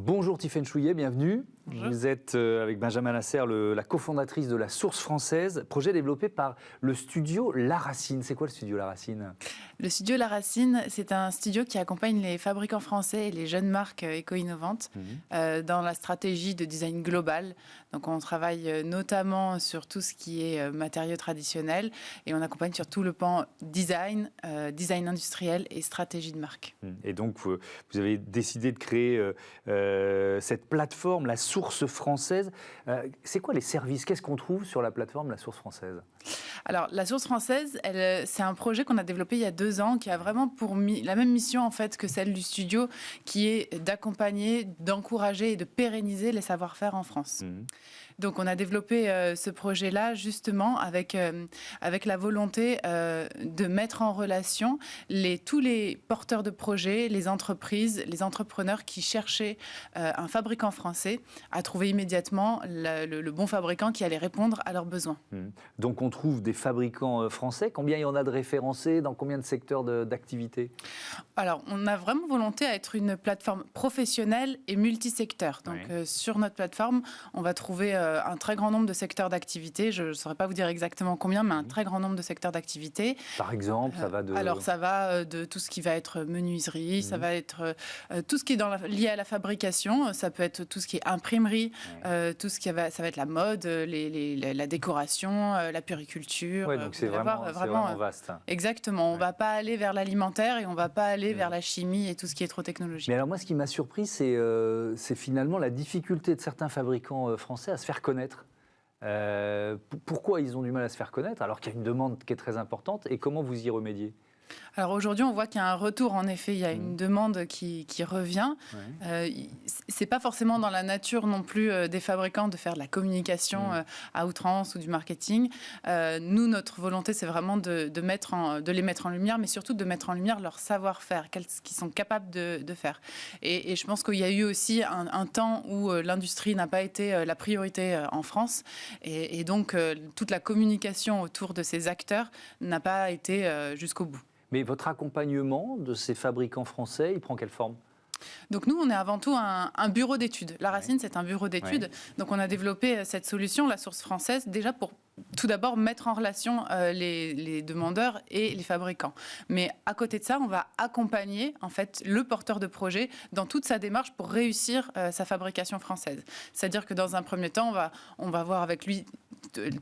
Bonjour Tiffaine Chouillet, bienvenue. Bonjour. Vous êtes avec Benjamin Lasserre, la cofondatrice de La Source Française, projet développé par le studio La Racine. C'est quoi le studio La Racine ? Le studio La Racine, c'est un studio qui accompagne les fabricants français et les jeunes marques éco-innovantes dans la stratégie de design global. Donc on travaille notamment sur tout ce qui est matériaux traditionnels et on accompagne sur tout le pan design, design industriel et stratégie de marque. Et donc vous avez décidé de créer cette plateforme, La Source Française. C'est quoi les services ? Qu'est-ce qu'on trouve sur la plateforme La Source Française ? Alors, La Source Française, c'est un projet qu'on a développé il y a 2 ans, qui a vraiment pour la même mission en fait que celle du studio, qui est d'accompagner, d'encourager et de pérenniser les savoir-faire en France. Donc, on a développé ce projet-là justement avec la volonté de mettre en relation tous les porteurs de projets, les entreprises, les entrepreneurs qui cherchaient un fabricant français à trouver immédiatement le bon fabricant qui allait répondre à leurs besoins. Donc, on trouve des fabricants français. Combien il y en a de référencés ? Dans combien de secteurs d'activité ? Alors, on a vraiment volonté à être une plateforme professionnelle et multisecteur. Donc, sur notre plateforme, on va trouver un très grand nombre de secteurs d'activité. Je ne saurais pas vous dire exactement combien, mais un très grand nombre de secteurs d'activité. Par exemple, ça va de... Alors, ça va de tout ce qui va être menuiserie, ça va être tout ce qui est lié à la fabrication. Ça peut être tout ce qui est imprimerie, tout ce qui ça va être la mode, la décoration, la puriculture. Donc c'est vraiment vaste. Exactement. On ne va pas aller vers l'alimentaire et on ne va pas aller vers la chimie et tout ce qui est trop technologique. Mais alors moi, ce qui m'a surpris, c'est finalement la difficulté de certains fabricants français à se faire connaître. Pourquoi ils ont du mal à se faire connaître alors qu'il y a une demande qui est très importante et comment vous y remédiez ? Alors aujourd'hui, on voit qu'il y a un retour, en effet, il y a une demande qui revient. C'est pas forcément dans la nature non plus des fabricants de faire de la communication à outrance ou du marketing. Nous, notre volonté, c'est vraiment de les mettre en lumière, mais surtout de mettre en lumière leur savoir-faire, ce qu'ils sont capables de faire. Et je pense qu'il y a eu aussi un temps où l'industrie n'a pas été la priorité en France. Et donc, toute la communication autour de ces acteurs n'a pas été jusqu'au bout. Mais votre accompagnement de ces fabricants français, il prend quelle forme ? Donc nous, on est avant tout un bureau d'études. La Racine, c'est un bureau d'études. Donc on a développé cette solution, La Source Française, déjà pour tout d'abord mettre en relation les demandeurs et les fabricants. Mais à côté de ça, on va accompagner en fait le porteur de projet dans toute sa démarche pour réussir sa fabrication française. C'est-à-dire que dans un premier temps, on va voir avec lui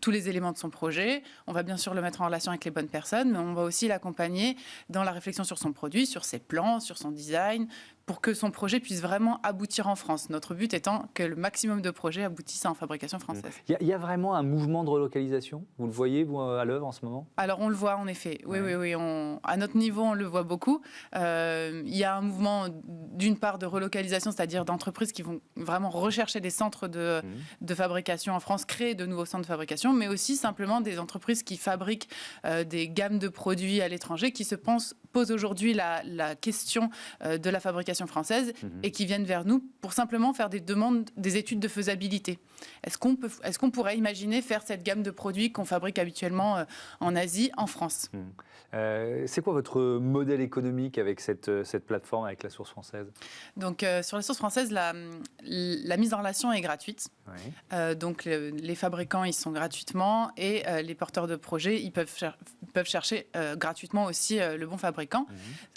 tous les éléments de son projet. On va bien sûr le mettre en relation avec les bonnes personnes, mais on va aussi l'accompagner dans la réflexion sur son produit, sur ses plans, sur son design, pour que son projet puisse vraiment aboutir en France. Notre but étant que le maximum de projets aboutissent en fabrication française. Il y a vraiment un mouvement de relocalisation ? Vous le voyez, vous, à l'œuvre en ce moment ? Alors, on le voit, en effet. Oui. À notre niveau, on le voit beaucoup. Il y a un mouvement, d'une part, de relocalisation, c'est-à-dire d'entreprises qui vont vraiment rechercher des centres de fabrication en France, créer de nouveaux centres de fabrication, mais aussi simplement des entreprises qui fabriquent des gammes de produits à l'étranger, qui se posent aujourd'hui la question de la fabrication française et qui viennent vers nous pour simplement faire des demandes, des études de faisabilité. Est-ce qu'on pourrait imaginer faire cette gamme de produits qu'on fabrique habituellement en Asie, en France ? C'est quoi votre modèle économique avec cette plateforme, avec La Source Française ? Donc, sur La Source Française, la mise en relation est gratuite. Donc, les fabricants, ils sont gratuitement et les porteurs de projets, ils peuvent chercher gratuitement aussi le bon fabricant.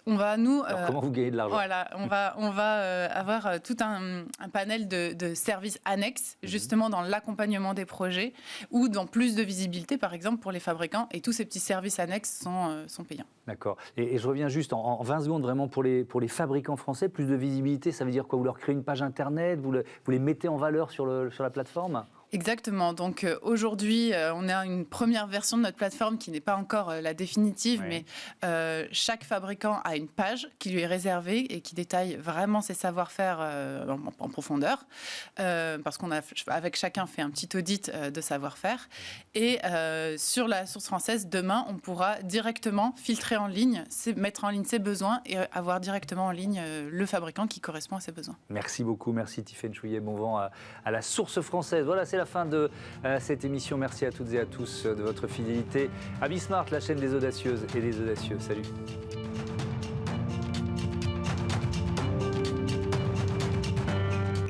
On va, alors, comment vous gagnez de l'argent ? Voilà, on va avoir tout un panel de services annexes, justement dans l'accompagnement des projets ou dans plus de visibilité, par exemple, pour les fabricants. Et tous ces petits services annexes sont payants. D'accord. Et je reviens juste en 20 secondes, vraiment, pour les fabricants français, plus de visibilité, ça veut dire quoi ? Vous leur créez une page Internet, vous les mettez en valeur sur la plateforme ? Exactement. Donc aujourd'hui, on a une première version de notre plateforme qui n'est pas encore la définitive, mais chaque fabricant a une page qui lui est réservée et qui détaille vraiment ses savoir-faire en profondeur, parce qu'on a avec chacun fait un petit audit de savoir-faire. Et sur La Source Française, demain, on pourra directement filtrer en ligne, mettre en ligne ses besoins et avoir directement en ligne le fabricant qui correspond à ses besoins. Merci beaucoup, merci Tiffaine Chouillet, bon vent à La Source Française. Voilà, c'est la fin de cette émission. Merci à toutes et à tous de votre fidélité. À Bismart, la chaîne des audacieuses et des audacieux. Salut.